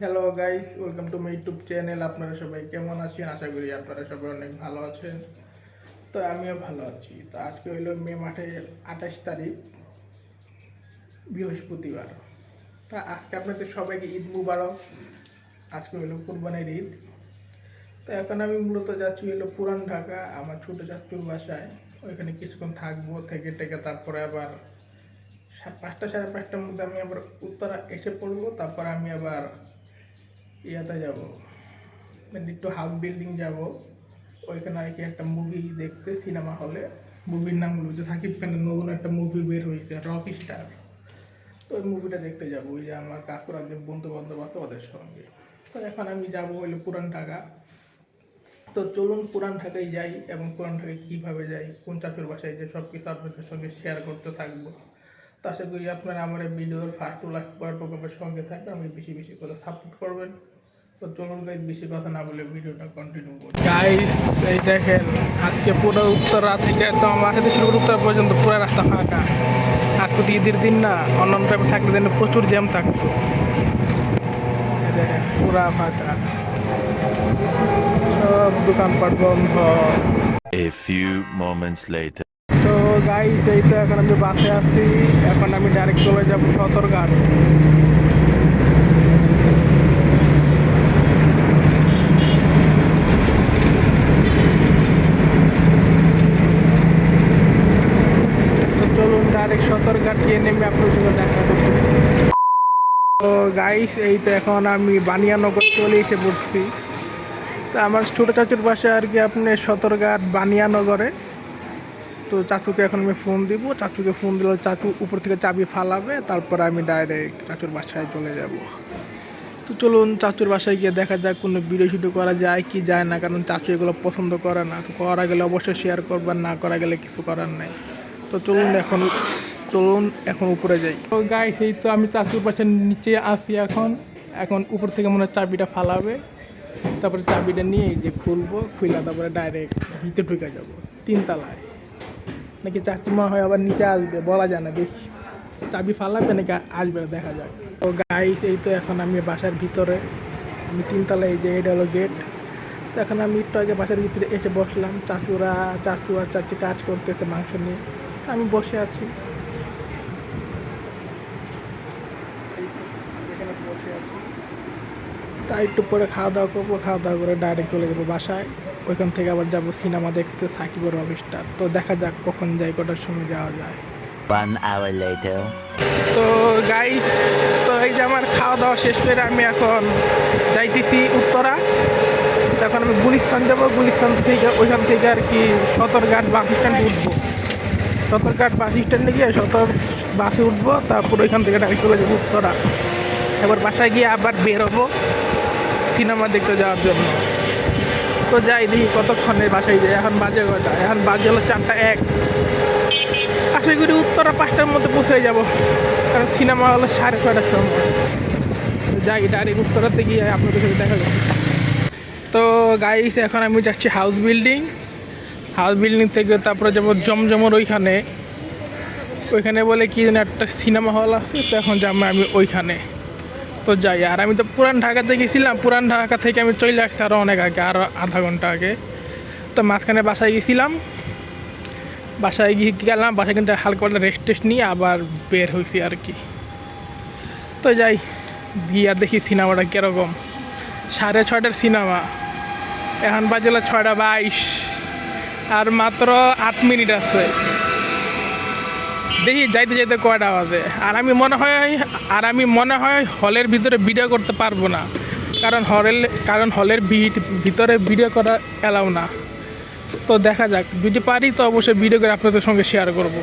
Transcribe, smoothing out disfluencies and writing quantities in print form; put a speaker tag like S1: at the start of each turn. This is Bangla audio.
S1: Hello guys, welcome to my YouTube channel. আপনারা সবাই কেমন আছেন? আশা করি আপনারা সবাই অনেক ভালো আছেন। তো আমিও ভালো আছি। তো আজকে হইল মে মাসে 28 তারিখ, বৃহস্পতিবার। তা আজকে আপনাদের সবাইকে ঈদ মুবারক। আজকে হইল কুরবানির ঈদ। তো এখন আমি মূলত যাচ্ছি হইলো পুরান ঢাকা, আমার ছোটো চাচুর বাসায়। ওইখানে কিছুক্ষণ থাকবো, থেকে তারপরে আবার 5টা সাড়ে 5টার মধ্যে আমি আবার উত্তরা এসে পড়বো। তারপর আমি আবার ইয়াতে যাব, মানে একটু হাউস বিল্ডিং যাব। ওইখানে আর কি একটা মুভি দেখতে, সিনেমা হলে। মুভির নাম হলো যে সাকিব খানের নতুন একটা মুভি বের হয়েছে, রক স্টার। তো ওই মুভিটা দেখতে যাব, ওই যে আমার কাকুরা যে বন্ধু বান্ধব আছে ওদের সঙ্গে। তো এখন আমি যাব হইলো পুরান ঢাকা। তো চলুন পুরান ঢাকায় যাই, এবং পুরান ঢাকায় কীভাবে যাই, কোন চাচুর বাসায় যে সব কিছু আপনাদের সঙ্গে শেয়ার করতে থাকবো। তো আশা করি আপনারা আমার এই ভিডিওর ফার্স্ট টু লাস্ট পর্যন্ত সঙ্গে থাকবেন, আমি বেশি বেশি করে সাপোর্ট করবেন। তো চলুন গাইস, বেশি কথা না বলে ভিডিওটা কন্টিনিউ করি। গাইস এই দেখেন, আজকে পুরো উত্তরা থেকে একদম বাসা থেকে শুরু করে উত্তরা পর্যন্ত পুরো রাস্তা ফাঁকা। আজকে তো ঈদের দিন না, অন্যান্য টাইমে থাকলে যেন প্রচুর জ্যাম থাকতো। এই দেখেন পুরা ফাঁকা, সব দোকানপাট বন্ধ।
S2: A few moments later.
S1: তো গাইস এই তো এখন আমি বাসে আছি, এখন আমি ডাইরেক্ট চলে যাবো সদরঘাট। চলুন ডাইরেক্ট সদরঘাট গিয়ে নেমে আপনার সঙ্গে দেখা করতেছি। তো গাইস এই তো এখন আমি বানিয়ানগর চলে এসে পড়ছি। তো আমার ছোটো চাচুর বাসা আর কি আপনার সদরঘাট বানিয়ানগরে। তো চাচুকে এখন আমি ফোন দিব, চাচুকে ফোন দিলে চাচু উপর থেকে চাবি ফালাবে, তারপর আমি ডাইরেক্ট চাচুর বাসায় চলে যাব। তো চলুন চাচুর বাসায় গিয়ে দেখা যাক কোনো ভিডিও শুটিং করা যায় কি যায় না, কারণ চাচু এগুলো পছন্দ করে না। তো করা গেলে অবশ্যই শেয়ার করবেন, না করা গেলে কিছু করার নাই। তো চলুন এখন উপরে যাই। তো গাইস এই তো আমি চাচুর বাসার নিচে আসি এখন। এখন উপর থেকে মনে হয় চাবিটা ফালাবে, তারপরে চাবিটা নিয়ে এই যে খুলবো, খুলে তারপরে ডাইরেক্ট ভিতরে ঢুকে যাবো 3 তলায়। নাকি চাচিমা হয় আবার নিচে আসবে বলা যায় না, দেখি চাবি ফালাবে নাকি আসবে দেখা যাক। তো গাইস এই তো এখন আমি বাসার ভিতরে, আমি 3 তলায়, এই যে এটা হলো গেট। তো এখন আমি একটু আগে বাসার ভিতরে এসে বসলাম, চাচু আর চাচি কাজ করতেছে মাংস নিয়ে, আমি বসে আছি। তাই একটু পরে খাওয়া দাওয়া করবো, খাওয়া দাওয়া করে ডাইরেক্ট চলে যাবো বাসায়। ওইখান থেকে আবার যাবো সিনেমা দেখতে, সাকিবের অফিসটা। তো দেখা যাক কখন যাই, কটার সময় যাওয়া যায়।
S2: 1 hour later.
S1: তো গাইস, তো এই যে আমার খাওয়া দাওয়া শেষ করে আমি এখন যাইতেছি উত্তরা। তখন আমি গুলিস্তান যাবো, গুলিস্তান থেকে ওইখান থেকে আর কি সদরঘাট বাস স্ট্যান্ডে উঠবো। সদরঘাট বাস স্ট্যান্ডে গিয়ে বাসে উঠবো, তারপর ওইখান থেকে ডাইরেক্ট চলে যাবো উত্তরা। এবার বাসায় গিয়ে আবার বেরোবো সিনেমা দেখতে যাওয়ার জন্য। তো যাই দেখি কতক্ষণে বাসায় যাই। এখন বাজে কটা? এখন বাজে হলো 4টা 1। আশা করি উত্তরা 5টার মধ্যে পৌঁছে যাব, কারণ সিনেমা হলো 6:30টার সময়। তো যাই ডাইরেক্ট উত্তরাতে গিয়ে আপনাদের সাথে দেখা যাবে। তো গাইস এখন আমি যাচ্ছি হাউস বিল্ডিং থেকে তারপরে যাবো জমজমর ওইখানে বলে কি যেন একটা সিনেমা হল আছে। তো এখন যাবো আমি ওইখানে। তো যাই, আর আমি তো পুরান ঢাকাতে গেছিলাম, পুরান ঢাকা থেকে আমি চলে আসছি আরও অনেক আগে, আরও আধা ঘন্টা আগে। তো মাঝখানে বাসায় গেছিলাম, বাসায় গিয়ে গেলাম, বাসায় কিন্তু হালকা পাতলা রেস্ট নিয়ে আবার বের হয়েছি আর কি। তো যাই গিয়ে দেখি সিনেমাটা কীরকম। 6:30টার সিনেমা, এখন বাজে হলো 6:22, আর মাত্র 8 মিনিট আছে। দেখি যাইতে যাইতে কয়টা বাজে। আর আমি মনে হয় হলের ভিতরে ভিডিও করতে পারবো না, কারণ হলের ভিতরে ভিডিও করা এলাও না। তো দেখা যাক, যদি পারি তো অবশ্যই ভিডিও করে আপনাদের সঙ্গে শেয়ার করব।